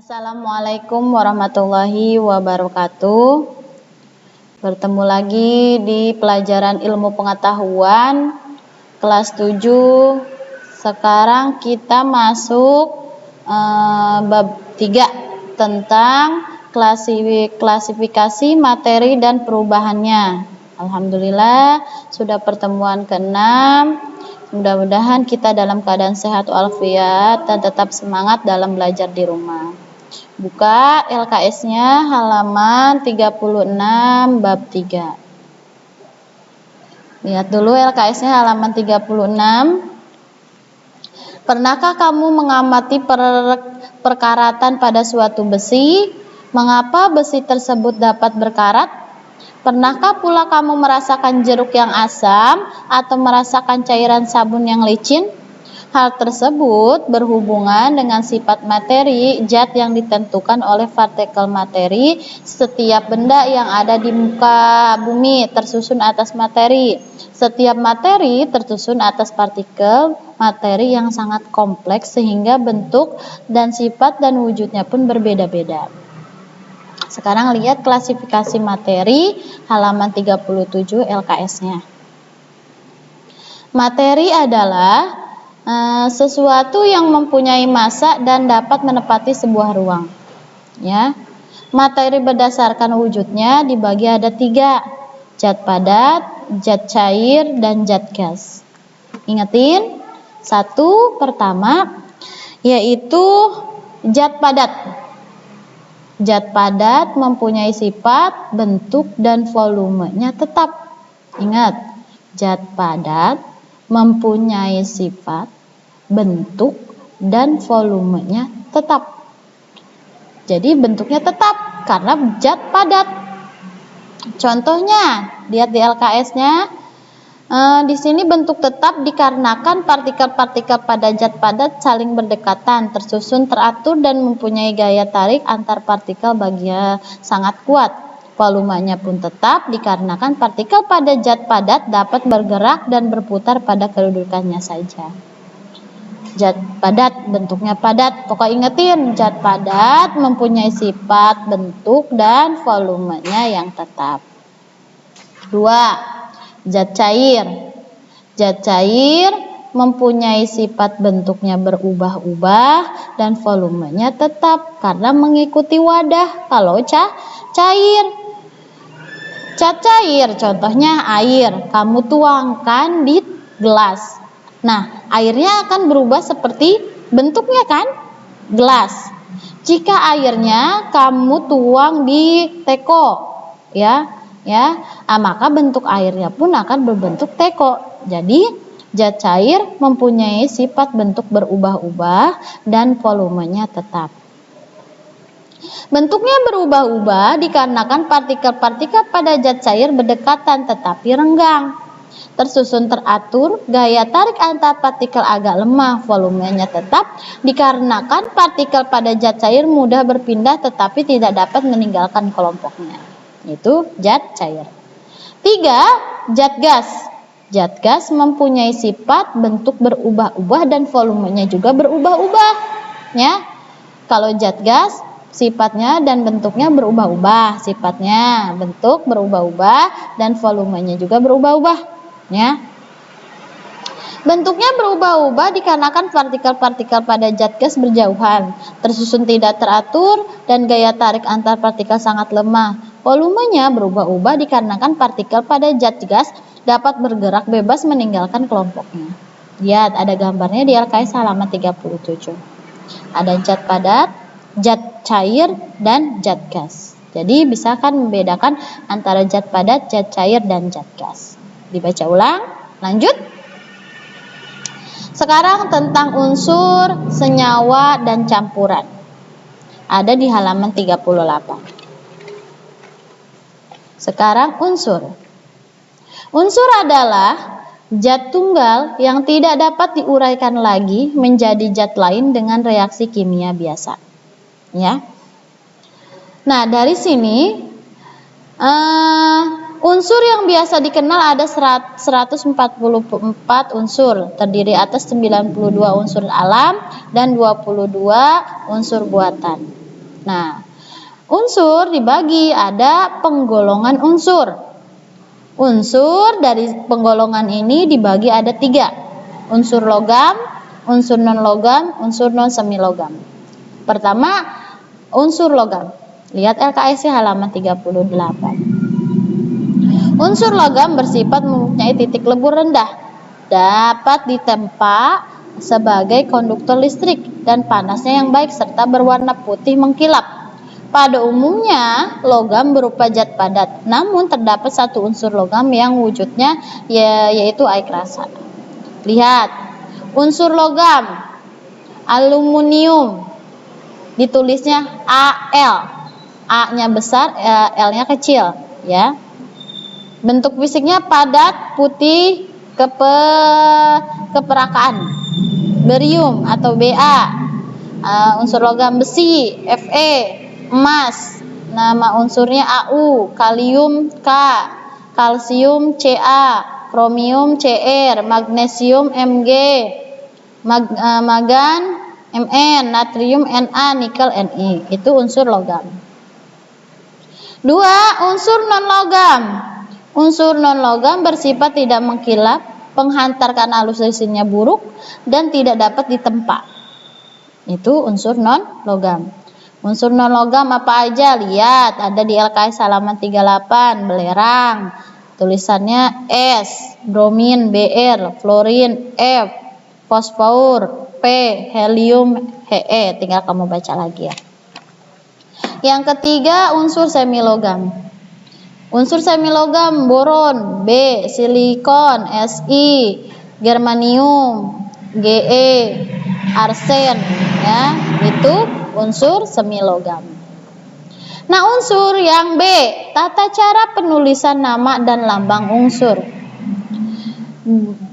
Assalamualaikum warahmatullahi wabarakatuh. Bertemu lagi di pelajaran ilmu pengetahuan kelas 7. Sekarang kita masuk bab 3 tentang klasifikasi materi dan perubahannya. Alhamdulillah sudah pertemuan ke-6. Mudah-mudahan kita dalam keadaan sehat walafiat dan tetap semangat dalam belajar di rumah. Buka LKS-nya halaman 36 bab 3. Lihat dulu LKS-nya halaman 36. Pernahkah kamu mengamati perkaratan pada suatu besi? Mengapa besi tersebut dapat berkarat? Pernahkah pula kamu merasakan jeruk yang asam atau merasakan cairan sabun yang licin? Hal tersebut berhubungan dengan sifat materi zat yang ditentukan oleh partikel materi. Setiap benda yang ada di muka bumi tersusun atas materi. Setiap materi tersusun atas partikel materi yang sangat kompleks sehingga bentuk dan sifat dan wujudnya pun berbeda-beda. Sekarang lihat klasifikasi materi halaman 37 LKS-nya. Materi adalah sesuatu yang mempunyai massa dan dapat menempati sebuah ruang. Ya, materi berdasarkan wujudnya dibagi ada 3: zat padat, zat cair, dan zat gas. Ingatin, pertama yaitu zat padat. Zat padat mempunyai sifat, bentuk, dan volumenya tetap. Ingat, zat padat mempunyai sifat, bentuk, dan volumenya tetap. Jadi bentuknya tetap karena zat padat. Contohnya, lihat di LKS-nya. Di sini bentuk tetap dikarenakan partikel-partikel pada zat padat saling berdekatan, tersusun, teratur, dan mempunyai gaya tarik antar partikel bagian sangat kuat. Volumenya pun tetap dikarenakan partikel pada zat padat dapat bergerak dan berputar pada kedudukannya saja. Zat padat bentuknya padat. Pokoknya ingetin, zat padat mempunyai sifat, bentuk, dan volumenya yang tetap. 2. Zat cair. Zat cair mempunyai sifat, bentuknya berubah-ubah dan volumenya tetap karena mengikuti wadah. Kalau cair, zat cair contohnya air. Kamu tuangkan di gelas. Nah, airnya akan berubah seperti bentuknya kan? Gelas. Jika airnya kamu tuang di teko, maka bentuk airnya pun akan berbentuk teko. Jadi, zat cair mempunyai sifat bentuk berubah-ubah dan volumenya tetap. Bentuknya berubah-ubah dikarenakan partikel-partikel pada zat cair berdekatan tetapi renggang. Tersusun teratur, gaya tarik antar partikel agak lemah, volumenya tetap dikarenakan partikel pada zat cair mudah berpindah tetapi tidak dapat meninggalkan kelompoknya. Itu zat cair. 3. Zat gas. Zat gas mempunyai sifat, bentuk berubah-ubah dan volumenya juga berubah-ubah. Ya. Kalau zat gas sifatnya dan bentuknya berubah-ubah, sifatnya, bentuk berubah-ubah dan volumenya juga berubah-ubah. Ya. Bentuknya berubah-ubah dikarenakan partikel-partikel pada zat gas berjauhan, tersusun tidak teratur, dan gaya tarik antar partikel sangat lemah. Volumenya berubah-ubah dikarenakan partikel pada zat gas dapat bergerak bebas meninggalkan kelompoknya. Lihat, ada gambarnya di LKS halaman 37. Ada zat padat, zat cair, dan zat gas. Jadi bisa kan membedakan antara zat padat, zat cair, dan zat gas. Dibaca ulang, lanjut. Sekarang tentang unsur, senyawa, dan campuran. Ada di halaman 38. Sekarang unsur. Unsur adalah zat tunggal yang tidak dapat diuraikan lagi menjadi zat lain dengan reaksi kimia biasa. Ya. Nah, dari sini unsur yang biasa dikenal ada 144 unsur, terdiri atas 92 unsur alam dan 22 unsur buatan. Nah, unsur dibagi ada penggolongan unsur. Unsur dari penggolongan ini dibagi ada 3. Unsur logam, unsur non-logam, unsur non-semilogam. Pertama, unsur logam. Lihat LKS halaman 38. Unsur logam bersifat mempunyai titik lebur rendah, dapat ditempa sebagai konduktor listrik dan panasnya yang baik serta berwarna putih mengkilap. Pada umumnya logam berupa zat padat, namun terdapat satu unsur logam yang wujudnya yaitu air rasa. Lihat, unsur logam aluminium ditulisnya Al, A-nya besar, L-nya kecil, ya. Bentuk fisiknya padat, putih, keperakaan. Berium atau Ba. Unsur logam besi Fe, emas, nama unsurnya Au, kalium K, kalsium Ca, kromium Cr, magnesium Mg, magan Mn, natrium Na, nikel Ni. Itu unsur logam. 2. Unsur non-logam. Unsur non-logam bersifat tidak mengkilap, penghantar karena alusisinya buruk, dan tidak dapat ditempa. Itu unsur non-logam. Unsur non-logam apa aja? Lihat, ada di LKS halaman 38, belerang, tulisannya S, bromin Br, florin F, fosfor P, helium He. Tinggal kamu baca lagi ya. Yang ketiga, unsur semilogam. Unsur semilogam boron B, silikon Si, germanium Ge, arsen, ya, itu unsur semilogam. Nah, unsur yang B, tata cara penulisan nama dan lambang unsur.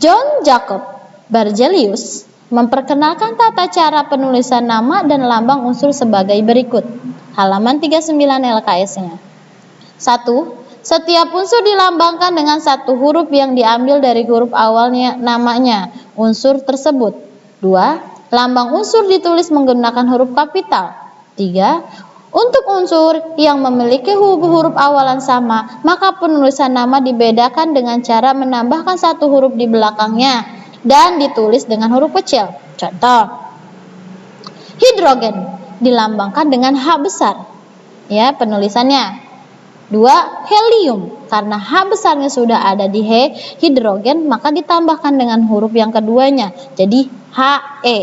John Jacob Berzelius memperkenalkan tata cara penulisan nama dan lambang unsur sebagai berikut. Halaman 39 LKS-nya. 1. Setiap unsur dilambangkan dengan satu huruf yang diambil dari huruf awalnya namanya unsur tersebut. 2. Lambang unsur ditulis menggunakan huruf kapital. 3. Untuk unsur yang memiliki huruf awalan sama, maka penulisan nama dibedakan dengan cara menambahkan satu huruf di belakangnya dan ditulis dengan huruf kecil. Contoh, hidrogen dilambangkan dengan H besar. Ya, penulisannya. 2. Helium, karena H besarnya sudah ada di hidrogen, maka ditambahkan dengan huruf yang keduanya, jadi He.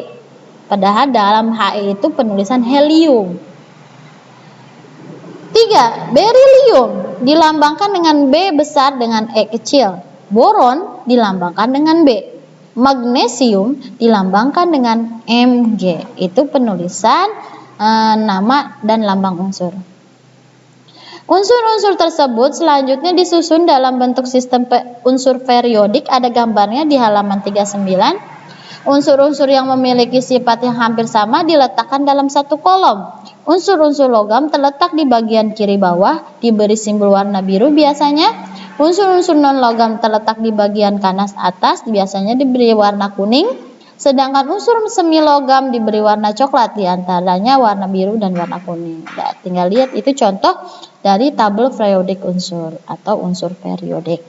Padahal dalam He itu penulisan helium. 3. Berilium dilambangkan dengan B besar dengan E kecil. Boron dilambangkan dengan B. Magnesium dilambangkan dengan Mg. Itu penulisan nama dan lambang unsur. Unsur-unsur tersebut selanjutnya disusun dalam bentuk sistem unsur periodik. Ada gambarnya di halaman 39. Unsur-unsur yang memiliki sifat yang hampir sama diletakkan dalam satu kolom. Unsur-unsur logam terletak di bagian kiri bawah, diberi simbol warna biru biasanya. Unsur-unsur non-logam terletak di bagian kanan atas, biasanya diberi warna kuning. Sedangkan unsur semilogam diberi warna coklat, diantaranya warna biru dan warna kuning. Nah, tinggal lihat, itu contoh dari tabel periodik unsur atau unsur periodik.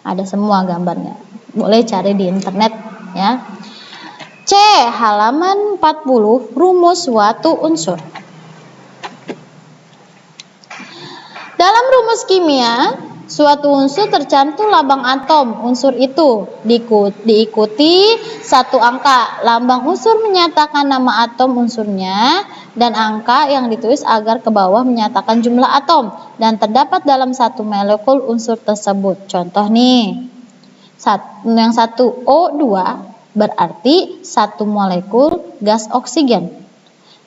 Ada semua gambarnya, boleh cari di internet ya. C. Halaman 40, rumus suatu unsur. Dalam rumus kimia, suatu unsur tercantum lambang atom unsur itu diikuti satu angka. Lambang unsur menyatakan nama atom unsurnya dan angka yang ditulis agar ke bawah menyatakan jumlah atom dan terdapat dalam satu molekul unsur tersebut. Contoh nih, yang satu O2 berarti satu molekul gas oksigen.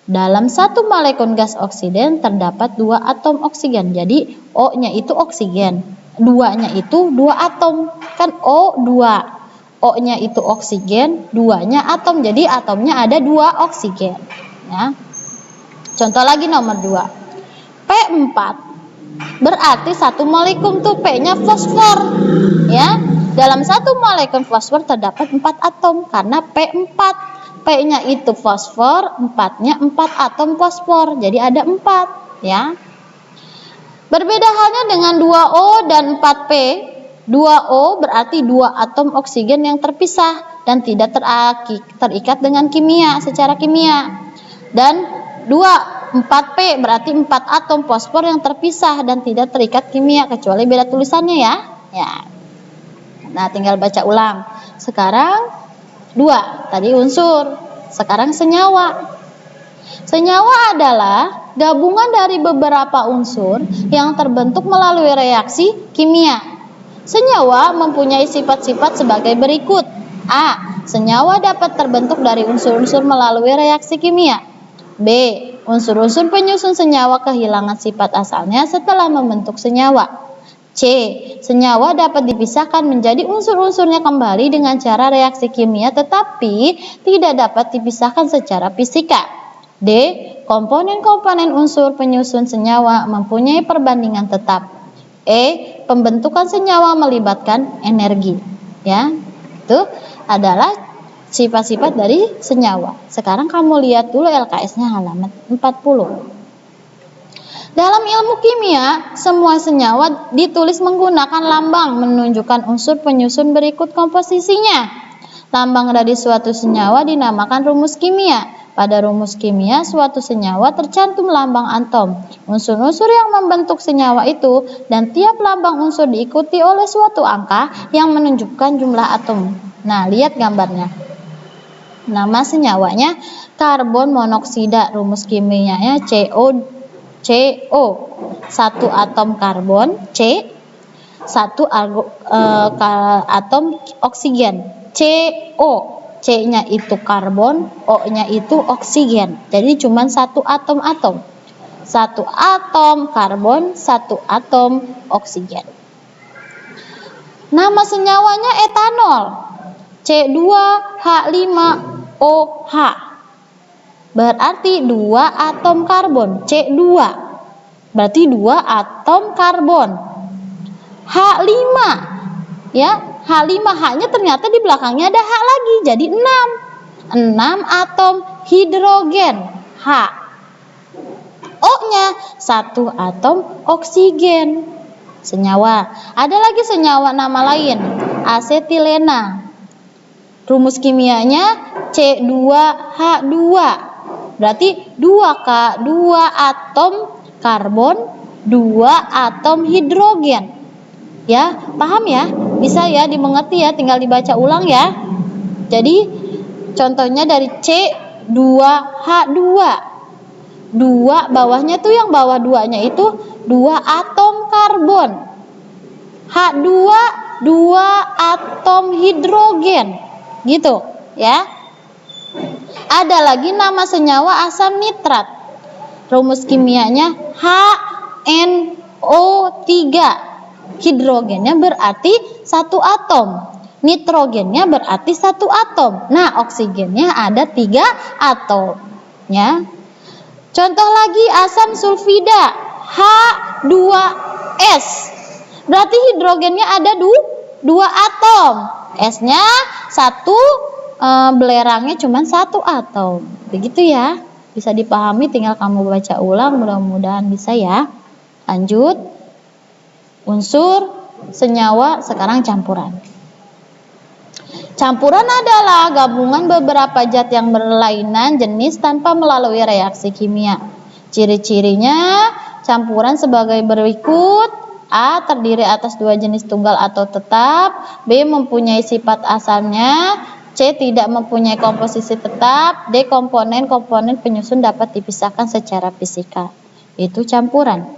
Dalam satu molekul gas oksigen terdapat 2 atom oksigen. Jadi O-nya itu oksigen, 2-nya itu 2 atom. Kan O2. O-nya itu oksigen, 2-nya atom. Jadi atomnya ada 2 oksigen. Ya. Contoh lagi nomor 2. P4 berarti satu molekul tuh P-nya fosfor. Ya. Dalam satu molekul fosfor terdapat 4 atom karena P4. P-nya itu fosfor, 4-nya 4 atom fosfor. Jadi ada 4 ya. Berbeda halnya dengan 2O dan 4P. 2O berarti 2 atom oksigen yang terpisah dan tidak terikat dengan secara kimia. Dan 4P berarti 4 atom fosfor yang terpisah dan tidak terikat kimia, kecuali beda tulisannya ya. Nah, tinggal baca ulang. Sekarang 2 tadi unsur, sekarang senyawa. Senyawa adalah gabungan dari beberapa unsur yang terbentuk melalui reaksi kimia. Senyawa mempunyai sifat-sifat sebagai berikut. A. Senyawa dapat terbentuk dari unsur-unsur melalui reaksi kimia. B. Unsur-unsur penyusun senyawa kehilangan sifat asalnya setelah membentuk senyawa. C. Senyawa dapat dipisahkan menjadi unsur-unsurnya kembali dengan cara reaksi kimia tetapi tidak dapat dipisahkan secara fisika. D. Komponen-komponen unsur penyusun senyawa mempunyai perbandingan tetap. E. Pembentukan senyawa melibatkan energi. Ya, itu adalah sifat-sifat dari senyawa. Sekarang kamu lihat dulu LKS-nya halaman 40. Dalam ilmu kimia, semua senyawa ditulis menggunakan lambang menunjukkan unsur penyusun berikut komposisinya. Lambang dari suatu senyawa dinamakan rumus kimia. Pada rumus kimia, suatu senyawa tercantum lambang atom, unsur-unsur yang membentuk senyawa itu, dan tiap lambang unsur diikuti oleh suatu angka yang menunjukkan jumlah atom. Nah, lihat gambarnya. Nama senyawanya karbon monoksida, rumus kimianya CO. 1 atom karbon, C 1 atom oksigen, CO. C-nya itu karbon, O-nya itu oksigen. Jadi cuma 1 atom-atom. 1 atom karbon, 1 atom oksigen. Nama senyawanya etanol, C2H5OH. Berarti 2 atom karbon, C2. Berarti 2 atom karbon. H5. Ya, H5, H-nya ternyata di belakangnya ada H lagi, jadi 6. 6 atom hidrogen, H. O-nya 1 atom oksigen. Senyawa. Ada lagi senyawa nama lain, asetilena. Rumus kimianya C2H2. Berarti 2 atom karbon, 2 atom hidrogen. Ya, paham ya? Bisa ya dimengerti ya, tinggal dibaca ulang ya. Jadi contohnya dari C2H2. 2 bawahnya tuh, yang bawah 2-nya itu 2 atom karbon. H2 2 atom hidrogen. Gitu, ya. Ada lagi nama senyawa asam nitrat. Rumus kimianya HNO3. Hidrogennya berarti 1 atom. Nitrogennya berarti 1 atom. Nah, oksigennya ada 3 atom. Ya. Contoh lagi asam sulfida, H2S. Berarti hidrogennya ada 2 atom. S-nya 1, belerangnya cuma 1 atom. Begitu ya. Bisa dipahami, tinggal kamu baca ulang, mudah-mudahan bisa ya. Lanjut. Unsur, senyawa, sekarang campuran. Campuran adalah gabungan beberapa zat yang berlainan jenis tanpa melalui reaksi kimia. Ciri-cirinya campuran sebagai berikut. A. Terdiri atas 2 jenis tunggal atau tetap. B. Mempunyai sifat asalnya. C. Tidak mempunyai komposisi tetap. D. Komponen-komponen penyusun dapat dipisahkan secara fisika. Itu campuran.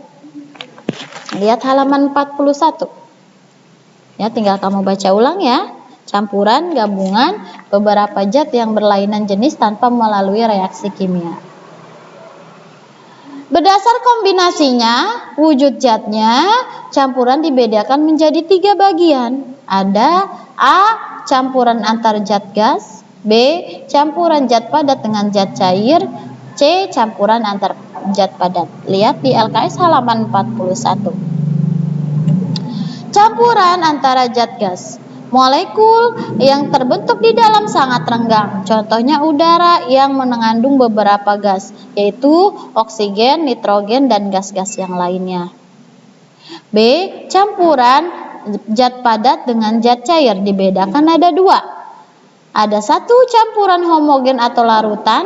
Lihat halaman 41. Ya, tinggal kamu baca ulang ya. Campuran, gabungan beberapa zat yang berlainan jenis tanpa melalui reaksi kimia. Berdasar kombinasinya, wujud zatnya, campuran dibedakan menjadi 3 bagian. Ada A. Campuran antar zat gas. B. Campuran zat padat dengan zat cair. C. Campuran antar zat padat. Lihat di LKS halaman 41. Campuran antara zat gas. Molekul yang terbentuk di dalam sangat renggang. Contohnya udara yang mengandung beberapa gas, yaitu oksigen, nitrogen, dan gas-gas yang lainnya. B. Campuran zat padat dengan zat cair. Dibedakan ada dua. Ada satu campuran homogen atau larutan.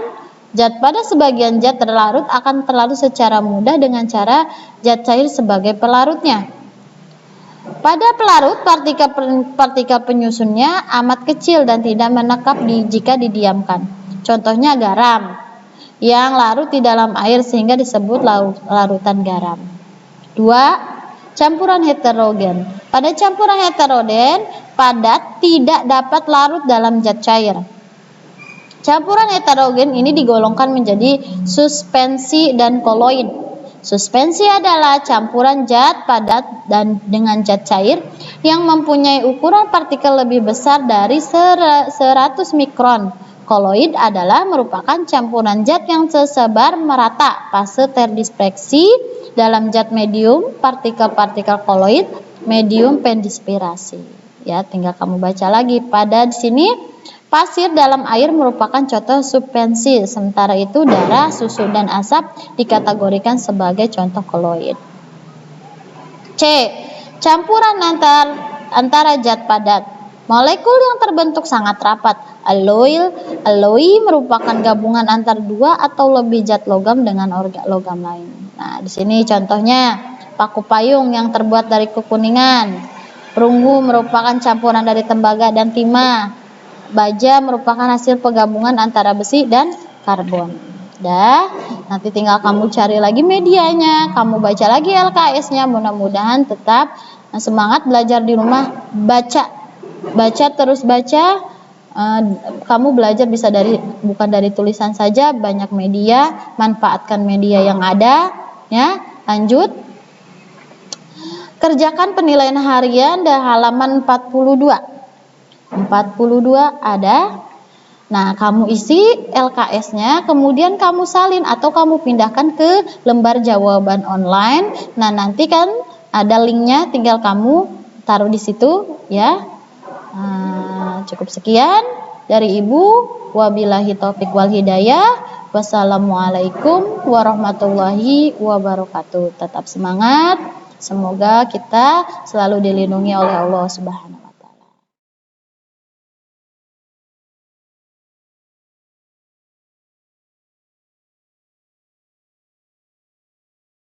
Zat padat sebagian zat terlarut akan terlarut secara mudah dengan cara zat cair sebagai pelarutnya. Pada pelarut, partikel penyusunnya amat kecil dan tidak menekap jika didiamkan. Contohnya garam yang larut di dalam air sehingga disebut larutan garam. 2. Campuran heterogen. Pada campuran heterogen, padat tidak dapat larut dalam zat cair. Campuran heterogen ini digolongkan menjadi suspensi dan koloid. Suspensi adalah campuran zat padat dan dengan zat cair yang mempunyai ukuran partikel lebih besar dari 100 mikron. Koloid adalah merupakan campuran zat yang tersebar merata. Fase terdispersi dalam zat medium, partikel-partikel koloid, medium pendispirasi. Ya, tinggal kamu baca lagi. Pada di sini pasir dalam air merupakan contoh suspensi, sementara itu darah, susu, dan asap dikategorikan sebagai contoh koloid. C. Campuran antara zat padat. Molekul yang terbentuk sangat rapat. Alloy merupakan gabungan antara dua atau lebih zat logam dengan logam lain. Nah, di sini contohnya paku payung yang terbuat dari kekuningan. Perunggu merupakan campuran dari tembaga dan timah. Baja merupakan hasil penggabungan antara besi dan karbon. Nanti tinggal kamu cari lagi medianya, kamu baca lagi LKS-nya. Mudah-mudahan tetap semangat belajar di rumah. Baca terus baca. Kamu belajar bisa bukan dari tulisan saja, banyak media, manfaatkan media yang ada. Ya, lanjut. Kerjakan penilaian harian di halaman 42 ada. Nah, kamu isi LKS-nya, kemudian kamu salin atau kamu pindahkan ke lembar jawaban online. Nah, nanti kan ada linknya, tinggal kamu taruh di situ ya. Cukup sekian dari Ibu. Wabillahi taufik wal hidayah. Wassalamualaikum warahmatullahi wabarakatuh. Tetap semangat. Semoga kita selalu dilindungi oleh Allah Subhanahu wa Ta'ala.